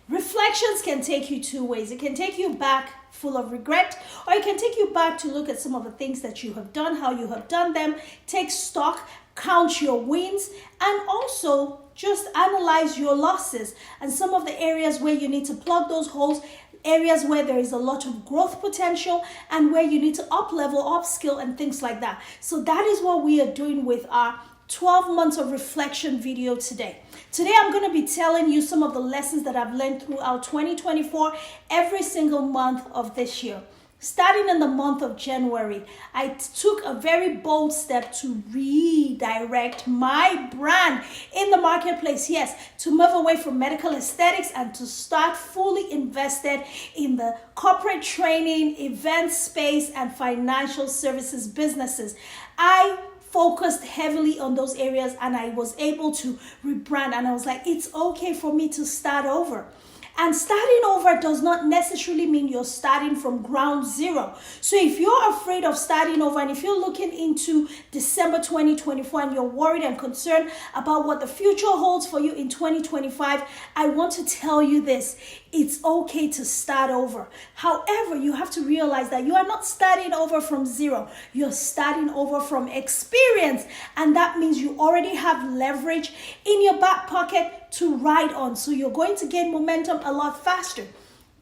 Reflections can take you two ways. It can take you back full of regret, or it can take you back to look at some of the things that you have done, how you have done them, take stock, count your wins, and also just analyze your losses and some of the areas where you need to plug those holes, areas where there is a lot of growth potential and where you need to up level, upskill, and things like that. So that is what we are doing with our 12 months of reflection video today. Today I'm going to be telling you some of the lessons that I've learned throughout 2024, every single month of this year. Starting in the month of January, I took a very bold step to redirect my brand in the marketplace. Yes, to move away from medical aesthetics and to start fully invested in the corporate training, event space, and financial services businesses. I focused heavily on those areas and I was able to rebrand, and I was like, it's okay for me to start over. And starting over does not necessarily mean you're starting from ground zero. So if you're afraid of starting over, and if you're looking into December 2024 and you're worried and concerned about what the future holds for you in 2025, I want to tell you this. It's okay to start over. However, you have to realize that you are not starting over from zero. You're starting over from experience. And that means you already have leverage in your back pocket to ride on. So you're going to gain momentum a lot faster.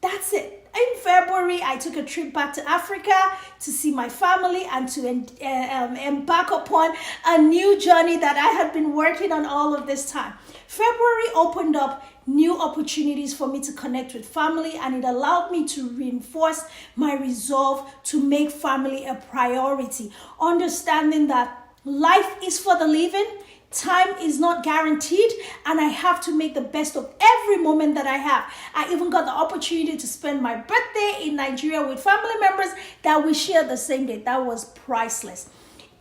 That's it. In February, I took a trip back to Africa to see my family and to embark upon a new journey that I had been working on all of this time. February opened up new opportunities for me to connect with family, and it allowed me to reinforce my resolve to make family a priority, understanding that life is for the living. Time is not guaranteed, and I have to make the best of every moment that I have. I even got the opportunity to spend my birthday in Nigeria with family members that we share the same day. That was priceless.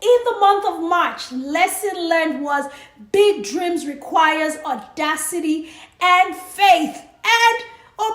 In the month of March, lesson learned was big dreams requires audacity and faith and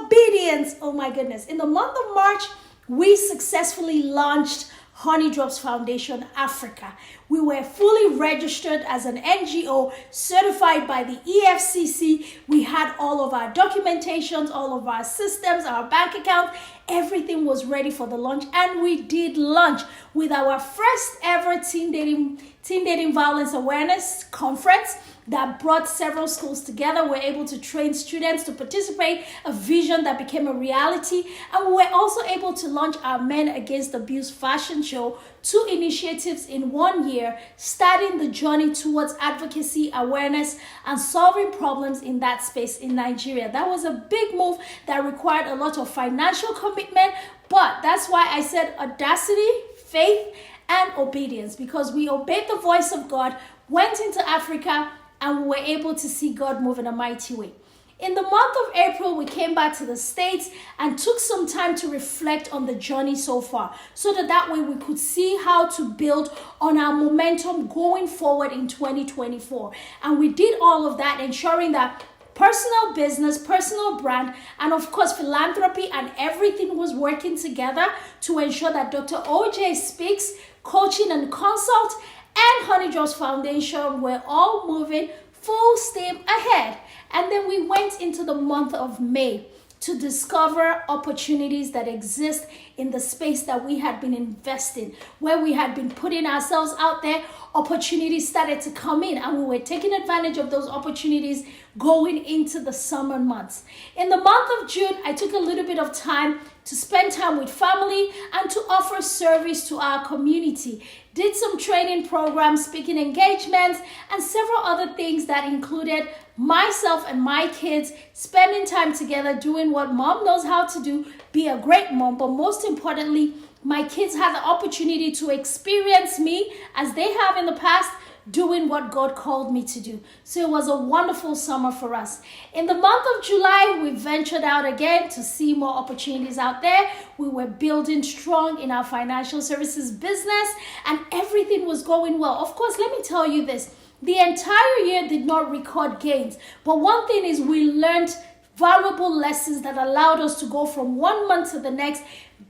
obedience. Oh my goodness. In the month of March, we successfully launched Honey Drops Foundation Africa. We were fully registered as an NGO certified by the EFCC. We had all of our documentations, all of our systems, our bank account. Everything was ready for the launch, and we did launch with our first ever teen dating violence awareness conference that brought several schools together. We were able to train students to participate, a vision that became a reality. And we were also able to launch our Men Against Abuse fashion show, 2 initiatives in 1 year, starting the journey towards advocacy, awareness, and solving problems in that space in Nigeria. That was a big move that required a lot of financial commitment, but that's why I said audacity, faith, and obedience, because we obeyed the voice of God, went into Africa, and we were able to see God move in a mighty way. In the month of April, we came back to the States and took some time to reflect on the journey so far, so that way we could see how to build on our momentum going forward in 2024. And we did all of that, ensuring that personal business, personal brand, and of course philanthropy and everything was working together to ensure that Dr. OJ Speaks, Coaching and Consult, and Honey Drops Foundation were all moving full steam ahead. And then we went into the month of May to discover opportunities that exist in the space that we had been investing, where we had been putting ourselves out there. Opportunities started to come in, and we were taking advantage of those opportunities going into the summer months. In the month of June, I took a little bit of time to spend time with family and to offer service to our community. Did some training programs, speaking engagements, and several other things that included myself and my kids spending time together doing what mom knows how to do, be a great mom, but most importantly, my kids had the opportunity to experience me as they have in the past, doing what God called me to do. So it was a wonderful summer for us. In the month of July, we ventured out again to see more opportunities out there. We were building strong in our financial services business, and everything was going well. Of course, let me tell you this. The entire year did not record gains, but one thing is we learned valuable lessons that allowed us to go from 1 month to the next,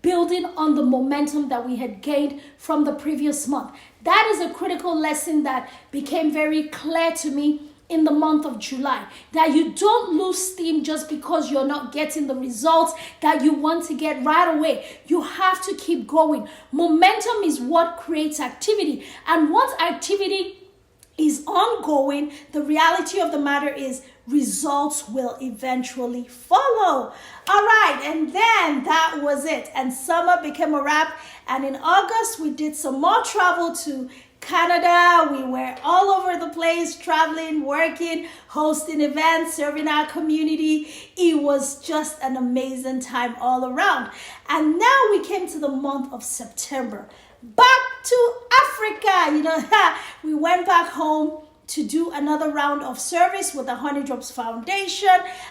building on the momentum that we had gained from the previous month. That is a critical lesson that became very clear to me in the month of July, that you don't lose steam just because you're not getting the results that you want to get right away. You have to keep going. Momentum is what creates activity. And once activity is ongoing, the reality of the matter is results will eventually follow. All right, and then that was it. And summer became a wrap. And in August, we did some more travel to Canada. We were all over the place, traveling, working, hosting events, serving our community. It was just an amazing time all around. And now we came to the month of September. Back to Africa. We went back home to do another round of service with the Honey Drops Foundation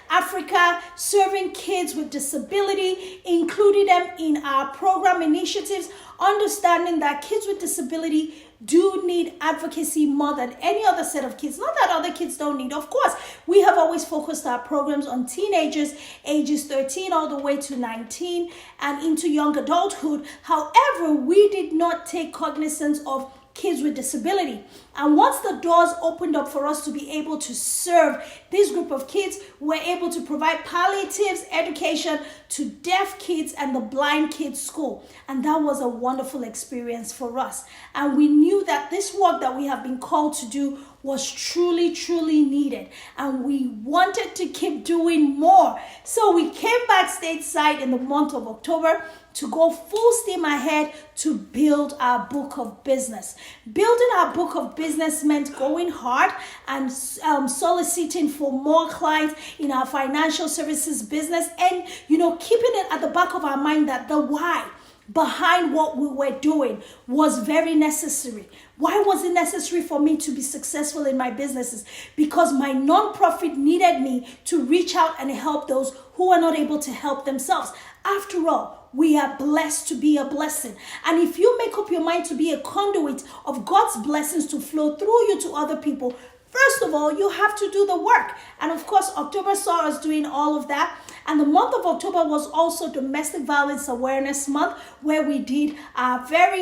Africa, serving kids with disability, including them in our program initiatives, understanding that kids with disability do need advocacy more than any other set of kids. Not that other kids don't need. Of course, we have always focused our programs on teenagers, ages 13 all the way to 19 and into young adulthood. However, we did not take cognizance of kids with disability. And once the doors opened up for us to be able to serve this group of kids, we're able to provide palliatives, education to deaf kids and the blind kids school. And that was a wonderful experience for us. And we knew that this work that we have been called to do was truly, truly needed. And we wanted to keep doing more. So we came back stateside in the month of October to go full steam ahead to build our book of business. Building our book of business meant going hard and soliciting for more clients in our financial services business, and keeping it at the back of our mind that the why behind what we were doing was very necessary. Why was it necessary for me to be successful in my businesses? Because my nonprofit needed me to reach out and help those who are not able to help themselves. After all, we are blessed to be a blessing. And if you make up your mind to be a conduit of God's blessings to flow through you to other people, first of all, you have to do the work. And of course, October saw us doing all of that. And the month of October was also Domestic Violence Awareness Month, where we did our third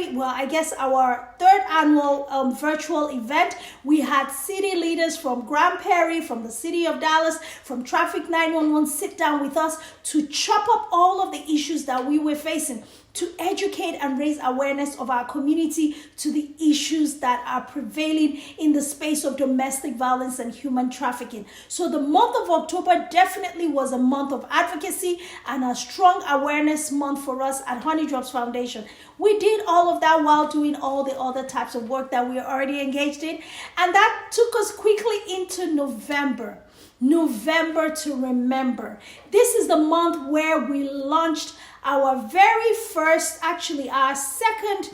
annual virtual event. We had city leaders from Grand Prairie, from the city of Dallas, from Traffic 911 sit down with us to chop up all of the issues that we were facing, to educate and raise awareness of our community to the issues that are prevailing in the space of domestic violence and human trafficking. So the month of October definitely was a month of advocacy and a strong awareness month for us at Honey Drops Foundation. We did all of that while doing all the other types of work that we are already engaged in. And that took us quickly into November to remember. This is the month where we launched our second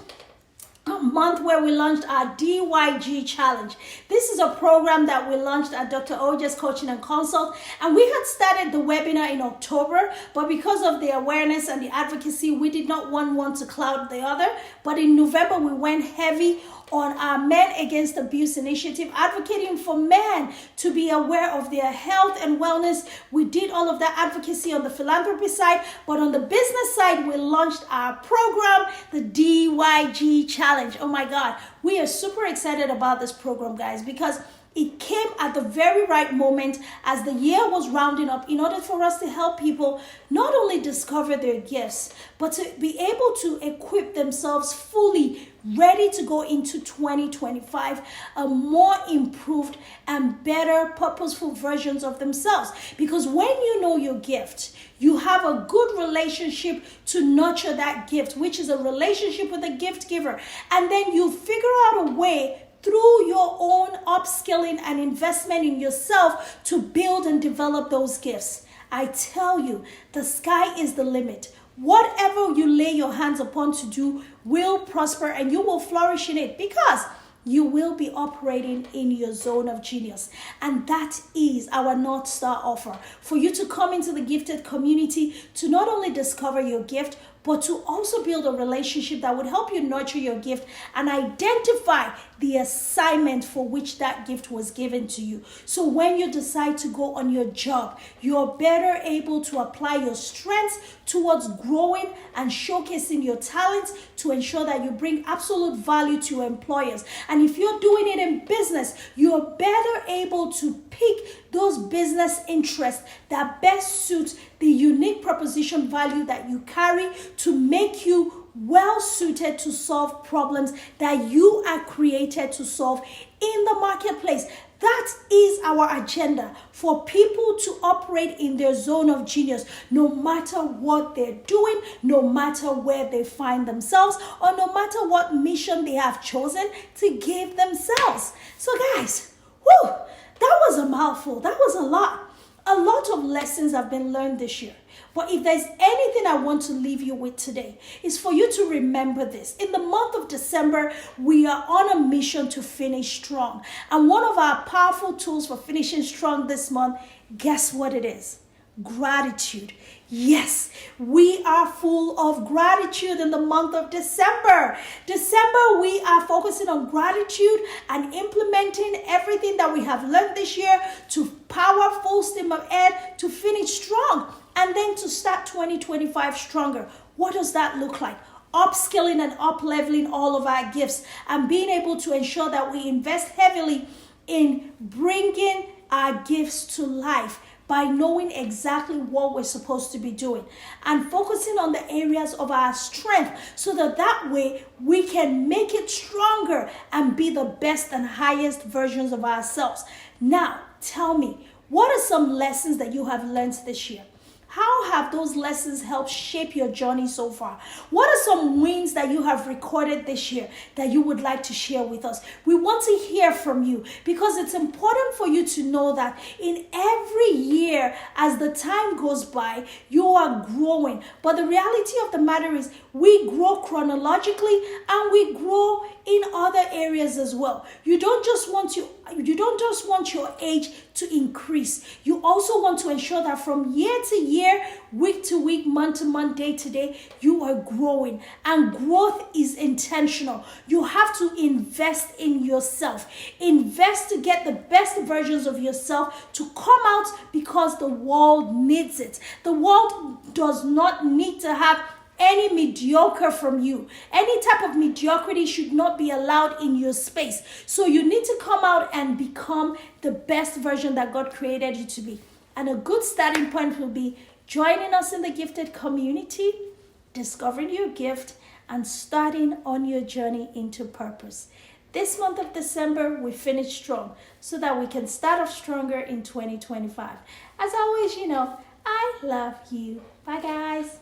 month where we launched our DYG Challenge. This is a program that we launched at Dr. Oja's Coaching and Consult, and we had started the webinar in October, but because of the awareness and the advocacy, we did not want one to cloud the other. But in November, we went heavy on our Men Against Abuse initiative, advocating for men to be aware of their health and wellness. We did all of that advocacy on the philanthropy side, but on the business side, we launched our program, the DYG Challenge. Oh my God, we are super excited about this program, guys, because it came at the very right moment as the year was rounding up in order for us to help people not only discover their gifts, but to be able to equip themselves fully ready to go into 2025, a more improved and better purposeful versions of themselves. Because when you know your gift, you have a good relationship to nurture that gift, which is a relationship with a gift giver. And then you figure out a way through your own upskilling and investment in yourself to build and develop those gifts. I tell you, the sky is the limit. Whatever you lay your hands upon to do will prosper, and you will flourish in it because you will be operating in your zone of genius. And that is our North Star offer, for you to come into the gifted community to not only discover your gift, but to also build a relationship that would help you nurture your gift and identify the assignment for which that gift was given to you. So when you decide to go on your job, you're better able to apply your strengths towards growing and showcasing your talents to ensure that you bring absolute value to your employers. And if you're doing it in business, you're better able to pick those business interests that best suit the unique proposition value that you carry to make you well suited to solve problems that you are created to solve in the marketplace. That is our agenda, for people to operate in their zone of genius, no matter what they're doing, no matter where they find themselves, or no matter what mission they have chosen to give themselves. So guys, that was a mouthful. That was a lot. A lot of lessons have been learned this year. But if there's anything I want to leave you with today, is for you to remember this. In the month of December, we are on a mission to finish strong. And one of our powerful tools for finishing strong this month, guess what it is? Gratitude. Yes, we are full of gratitude in the month of December. December, we are focusing on gratitude and implementing everything that we have learned this year to power full steam ahead to finish strong and then to start 2025 stronger. What does that look like? Upskilling and up-leveling all of our gifts and being able to ensure that we invest heavily in bringing our gifts to life by knowing exactly what we're supposed to be doing and focusing on the areas of our strength so that way we can make it stronger and be the best and highest versions of ourselves. Now, tell me, what are some lessons that you have learned this year? How have those lessons helped shape your journey so far? What are some wins that you have recorded this year that you would like to share with us? We want to hear from you because it's important for you to know that in every year, as the time goes by, you are growing. But the reality of the matter is we grow chronologically and we grow in other areas as well. You don't just want your age to increase. You also want to ensure that from year to year, week to week, month to month, day to day, you are growing. And growth is intentional. You have to invest in yourself. Invest to get the best versions of yourself to come out because the world needs it. The world does not need to have any mediocre from you. Any type of mediocrity should not be allowed in your space. So you need to come out and become the best version that God created you to be. And a good starting point will be joining us in the gifted community, discovering your gift, and starting on your journey into purpose. This month of December, we finish strong so that we can start off stronger in 2025. As always, I love you. Bye, guys.